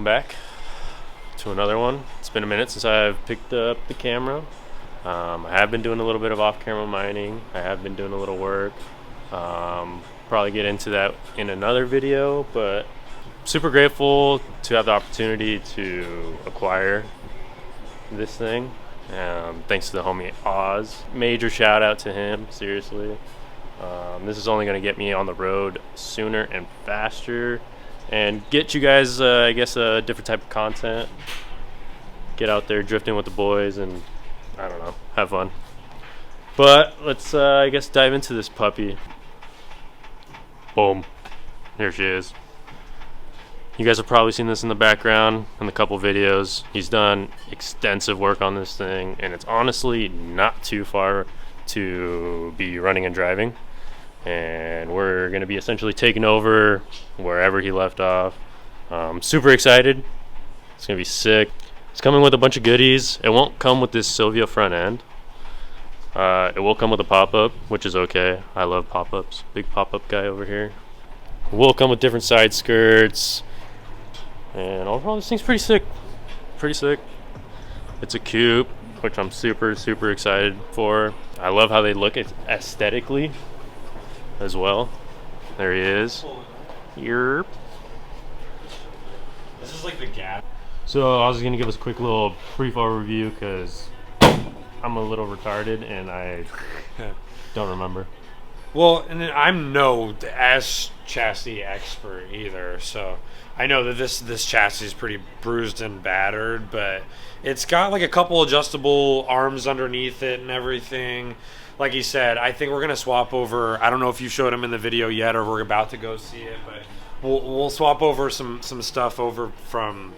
welcome back to another one. It's been a minute since I've picked up the camera. I have been doing a little bit of off-camera mining. I have been doing a little work. Probably get into that in another video, but super grateful to have the opportunity to acquire this thing. Thanks to the homie Oz. Major shout out to him, seriously. This is only going to get me on the road sooner and faster and get you guys, I guess, a different type of content. Get out there drifting with the boys and, I don't know, have fun. But let's, I guess, dive into this puppy. Boom. Here she is. You guys have probably seen this in the background in a couple videos. He's done extensive work on this thing, and it's honestly not too far to be running and driving. And we're going to be essentially taking over wherever he left off. Super excited. It's going to be sick. It's coming with a bunch of goodies. It won't come with this Sylvia front end. It will come with a pop-up, which is okay. I love pop-ups. Big pop-up guy over here. It will come with different side skirts. And overall, this thing's pretty sick. Pretty sick. It's a Coupe, which I'm super, super excited for. I love how they look aesthetically as well. There he is. Yerp. This is like the gap. So I was going to give us a quick little brief overview because I'm a little retarded and I don't remember. Well, and I'm no S chassis expert either, so I know that this chassis is pretty bruised and battered, but it's got like a couple adjustable arms underneath it and everything. Like he said, I think we're gonna swap over. I don't know if you showed him in the video yet, or we're about to go see it, but we'll swap over some stuff over from.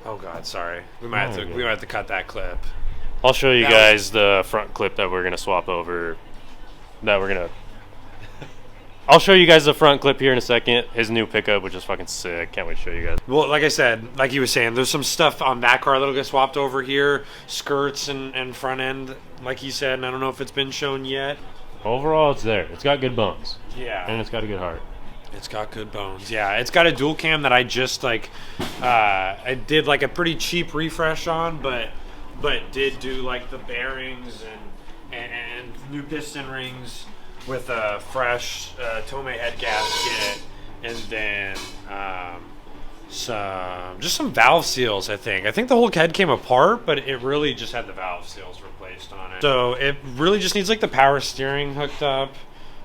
Oh God, sorry. We might have to cut that clip. I'll show you guys the front clip that we're gonna swap over. I'll show you guys the front clip here in a second. His new pickup, which is fucking sick. Can't wait to show you guys. Well, like I said, like he was saying, there's some stuff on that car that'll get swapped over here. Skirts and front end, like he said, and I don't know if it's been shown yet. Overall, it's there. It's got good bones. Yeah. And it's got a good heart. It's got good bones. Yeah, it's got a dual cam that I just I did like a pretty cheap refresh on, but did do like the bearings and new piston rings with a fresh Tomei head gasket, and then some valve seals. I think the whole head came apart, but it really just had the valve seals replaced on it. So it really just needs like the power steering hooked up.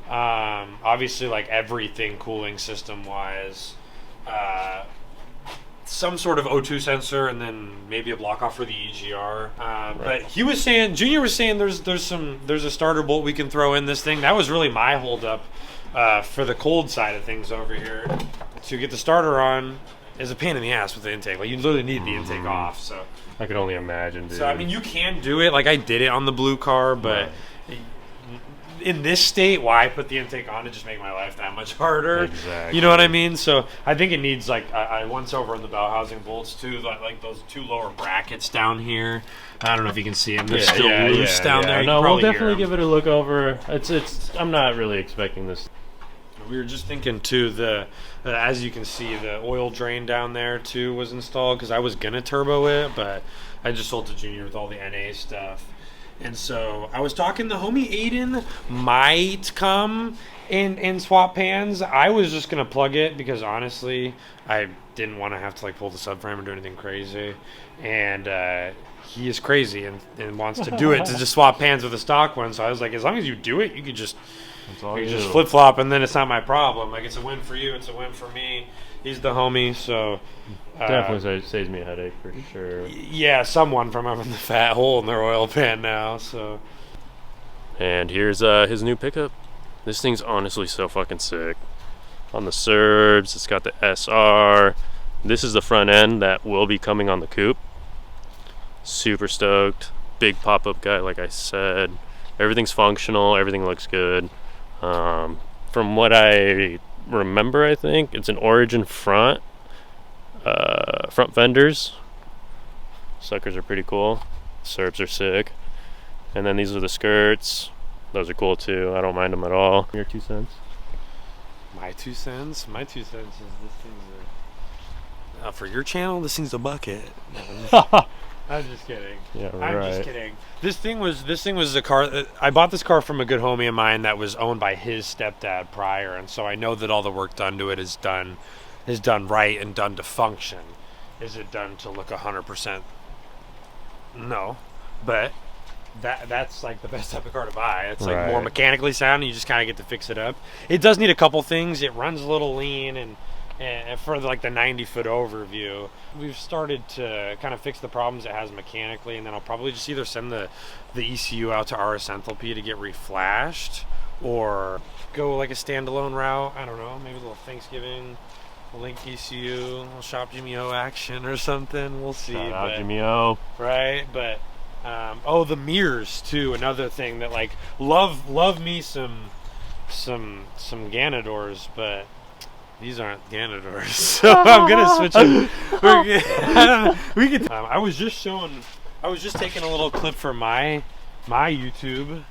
Obviously, like everything cooling system wise. Some sort of O2 sensor, and then maybe a block off for the EGR. Right. But he was saying, Junior was saying, there's a starter bolt we can throw in this thing. That was really my holdup for the cold side of things over here. To get the starter on is a pain in the ass with the intake. Like you literally need the intake off. So I could only imagine, dude. So I mean, you can do it. Like I did it on the blue car, but. Right. In this state, why put the intake on to just make my life that much harder? Exactly. You know what I mean? So I think it needs like I once over in the bell housing bolts too, like those two lower brackets down here. I don't know if you can see them. They're still loose down there. No, we'll definitely give it a look over. It's. I'm not really expecting this. We were just thinking too. As you can see, the oil drain down there too was installed because I was gonna turbo it, but I just sold to Junior with all the NA stuff. And so I was talking, the homie Aiden might come and swap pans. I was just going to plug it because honestly, I didn't want to have to like pull the subframe or do anything crazy. And he is crazy and wants to do it to just swap pans with a stock one. So I was like, as long as you do it, you could just flip flop and then it's not my problem. Like it's a win for you, it's a win for me. He's the homie, so definitely saves me a headache for sure. Yeah, someone from having the fat hole in their oil pan now. So, and here's his new pickup. This thing's honestly so fucking sick. On the Serbs, it's got the SR. This is the front end that will be coming on the Coupe. Super stoked. Big pop-up guy, like I said. Everything's functional. Everything looks good. From what I remember, I think it's an Origin front fenders. Suckers are pretty cool. Serbs are sick. And then these are the skirts. Those are cool too. I don't mind them at all. Your 2 cents? My 2 cents? My 2 cents is this thing's For your channel, this thing's a bucket. I'm just kidding. Yeah, I'm right. just kidding. This thing was a car. I bought this car from a good homie of mine that was owned by his stepdad prior, and so I know that all the work done to it is done right and done to function. Is it done to look 100%? No, but that's like the best type of car to buy. It's like more mechanically sound, and you just kind of get to fix it up. It does need a couple things. It runs a little lean, and for like the 90-foot overview, we've started to kind of fix the problems it has mechanically, and then I'll probably just either send the ECU out to RS Enthalpy to get reflashed, or go like a standalone route. I don't know, maybe a little Thanksgiving link ECU, a little Shop Jimmy O action or something. We'll see. Shout out Jimmy O. Right, but oh, the mirrors too. Another thing that like love me some Ganadors, but these aren't Ganadors, so I'm gonna switch them. We could. I was just taking a little clip for my YouTube.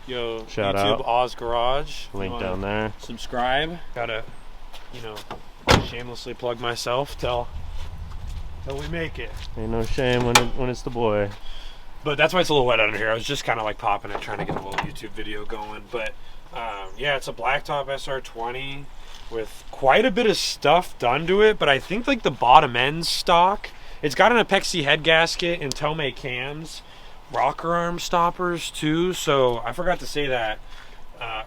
Yo, Shout YouTube out. Oz Garage. Link down there. Subscribe. Gotta, shamelessly plug myself till we make it. Ain't no shame when it's the boy. But that's why it's a little wet under here. I was just kind of like popping it, trying to get a little YouTube video going. But yeah, it's a blacktop SR20 with quite a bit of stuff done to it. But I think like the bottom end's stock. It's got an Apexi head gasket and Tomei cams, rocker arm stoppers too. So I forgot to say that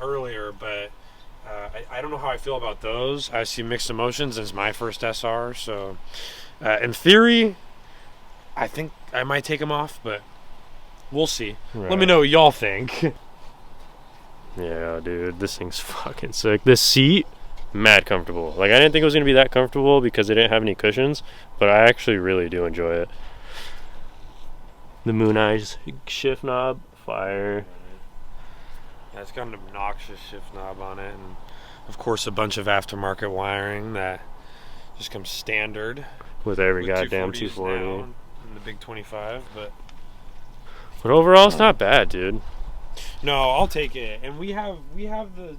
earlier, but I don't know how I feel about those. I see mixed emotions. It's my first SR, so in theory, I think I might take them off, but we'll see. Right. Let me know what y'all think. Yeah, dude, this thing's fucking sick. This seat, mad comfortable. Like, I didn't think it was gonna be that comfortable because it didn't have any cushions, but I actually really do enjoy it. The Moon Eyes shift knob, fire. Yeah, it's got an obnoxious shift knob on it, and of course a bunch of aftermarket wiring that just comes standard With every with goddamn 240s 240. now and the big 25, but overall, it's not bad, dude. no, I'll take it. And we have the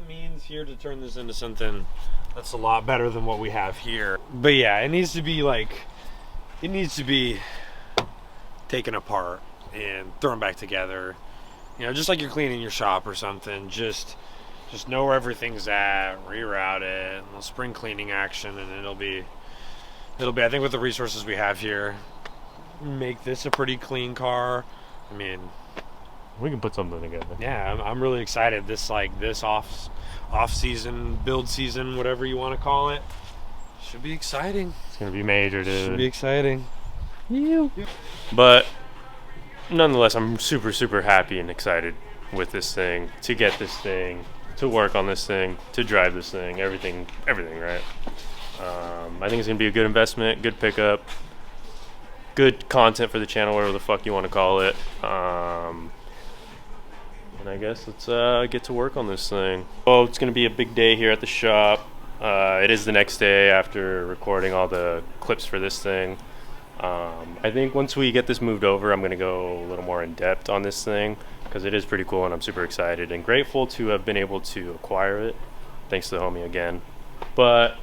means here to turn this into something that's a lot better than what we have here. But yeah, it needs to be taken apart and thrown back together. Just like you're cleaning your shop or something. Just know where everything's at, reroute it, and a little spring cleaning action, and it'll be. I think with the resources we have here, make this a pretty clean car. I mean, We can put something together. yeah, I'm really excited. This off season, build season, whatever you want to call it, should be exciting. It's gonna be major, dude. Should be exciting. But nonetheless, I'm super happy and excited with this thing, to get this thing, to work on this thing, to drive this thing, everything, right? I think it's gonna be a good investment, good pickup, good content for the channel, whatever the fuck you want to call it. And I guess let's get to work on this thing. Oh, it's gonna be a big day here at the shop. It is the next day after recording all the clips for this thing. I think once we get this moved over, I'm going to go a little more in depth on this thing because it is pretty cool, and I'm super excited and grateful to have been able to acquire it. Thanks to the homie again. But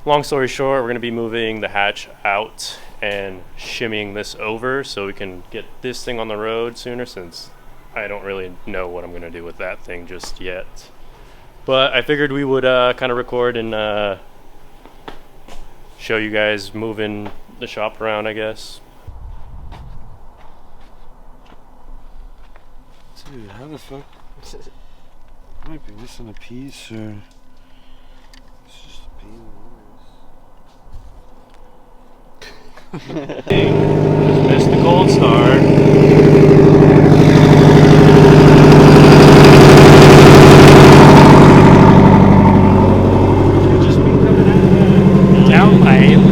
long story short, we're going to be moving the hatch out and shimmying this over so we can get this thing on the road sooner, since I don't really know what I'm going to do with that thing just yet. But I figured we would kind of record and show you guys moving the shop around, I guess. Dude, how the fuck? I might be missing a piece, or it's just a pain in the ass. Just missed the cold start. Just me coming out of the downpipe.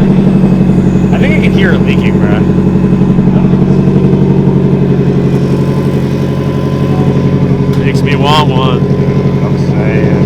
I think I can hear it leaking, bro. Makes me want one. I'm saying.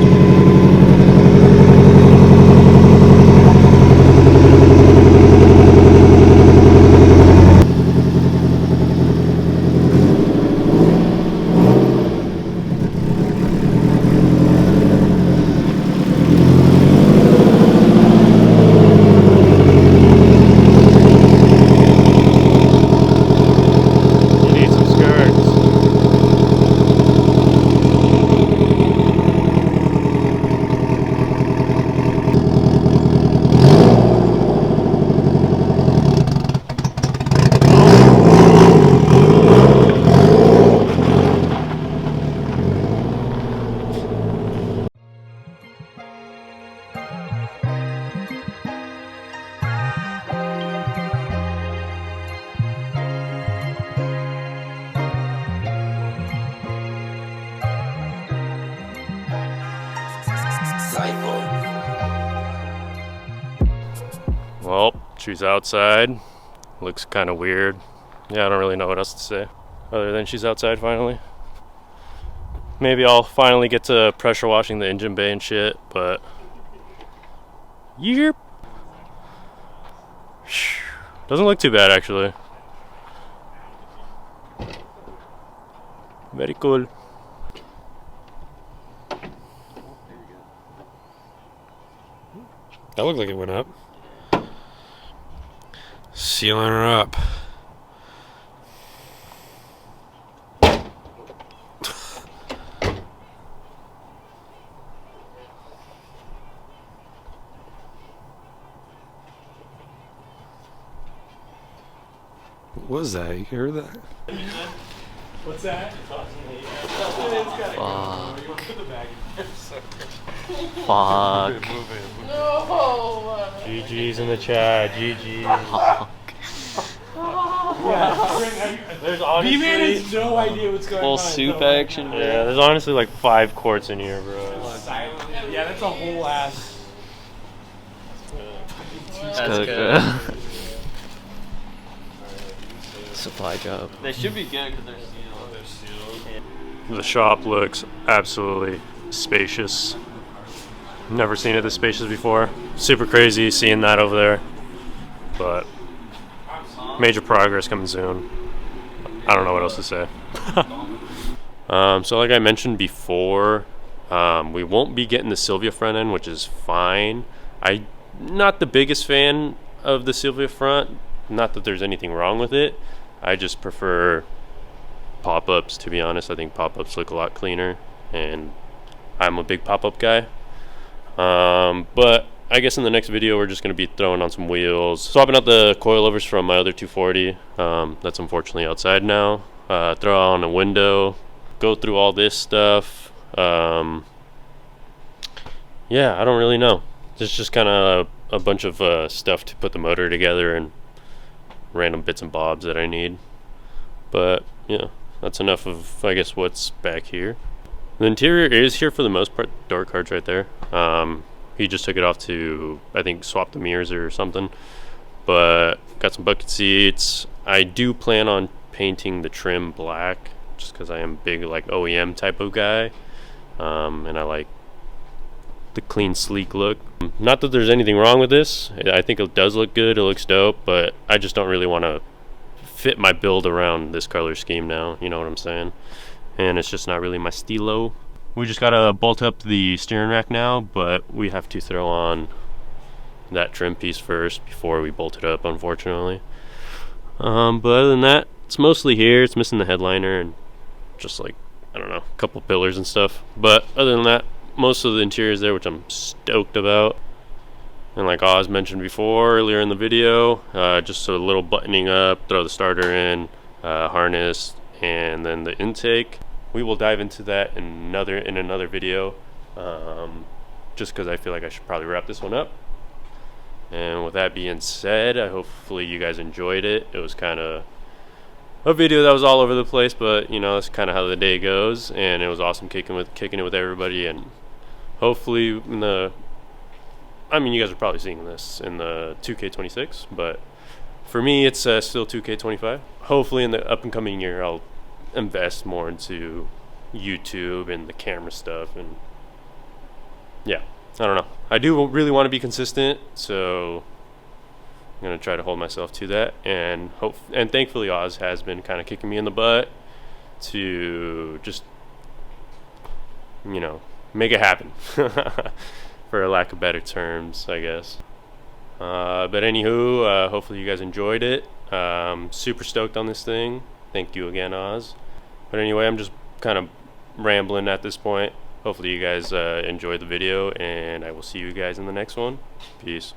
She's outside. Looks kind of weird. Yeah, I don't really know what else to say other than she's outside finally. Maybe I'll finally get to pressure washing the engine bay and shit, but yep. Doesn't look too bad actually. Very cool. That looked like it went up. Sealing her up. What was that? You heard that? What's that? Fuck. No! GG's in the chat. GG's. There's honestly, B-Man has no idea what's going Full on. soup so- action. yeah, there's honestly like 5 quarts in here, bro. Yeah, that's a whole ass. That's good. Supply job. They should be good because they're sealed. The shop looks absolutely spacious. Never seen it this spacious before. Super crazy seeing that over there. But major progress coming soon. I don't know what else to say. So like I mentioned before, we won't be getting the Sylvia front end, which is fine. I'm not the biggest fan of the Sylvia front. Not that there's anything wrong with it. I just prefer pop-ups, to be honest. I think pop-ups look a lot cleaner, and I'm a big pop-up guy. But I guess in the next video we're just going to be throwing on some wheels, swapping out the coilovers from my other 240 that's unfortunately outside now, throw on a window, go through all this stuff. Yeah, I don't really know. It's just kind of a bunch of stuff to put the motor together and random bits and bobs that I need. But yeah, that's enough of, I guess, what's back here. The interior is here for the most part. Door card's right there. He just took it off to, I think, swap the mirrors or something. But got some bucket seats. I do plan on painting the trim black, just because I am big like OEM type of guy, and I like the clean, sleek look. Not that there's anything wrong with this. I think it does look good. It looks dope, but I just don't really want to fit my build around this color scheme now. You know what I'm saying? And it's just not really my stilo. We just gotta bolt up the steering rack now, but we have to throw on that trim piece first before we bolt it up, unfortunately. But other than that, it's mostly here. It's missing the headliner and just like, I don't know, a couple pillars and stuff. But other than that, most of the interior is there, which I'm stoked about. And like Oz mentioned before earlier in the video, just a little buttoning up, throw the starter in, harness, and then the intake. We will dive into that in another video, just because I feel like I should probably wrap this one up. And with that being said, hopefully you guys enjoyed it. It was kind of a video that was all over the place, but you know, that's kind of how the day goes. And it was awesome kicking it with everybody. And hopefully in the, I mean, you guys are probably seeing this in the 2K26, but for me, it's still 2K25. Hopefully in the up and coming year, I'll invest more into YouTube and the camera stuff, and yeah, I don't know. I do really want to be consistent, so I'm gonna try to hold myself to that, and thankfully Oz has been kind of kicking me in the butt to just, you know, make it happen, for a lack of better terms, I guess. But anywho, hopefully you guys enjoyed it. Super stoked on this thing. Thank you again, Oz. But anyway, I'm just kind of rambling at this point. Hopefully you guys enjoyed the video, and I will see you guys in the next one. Peace.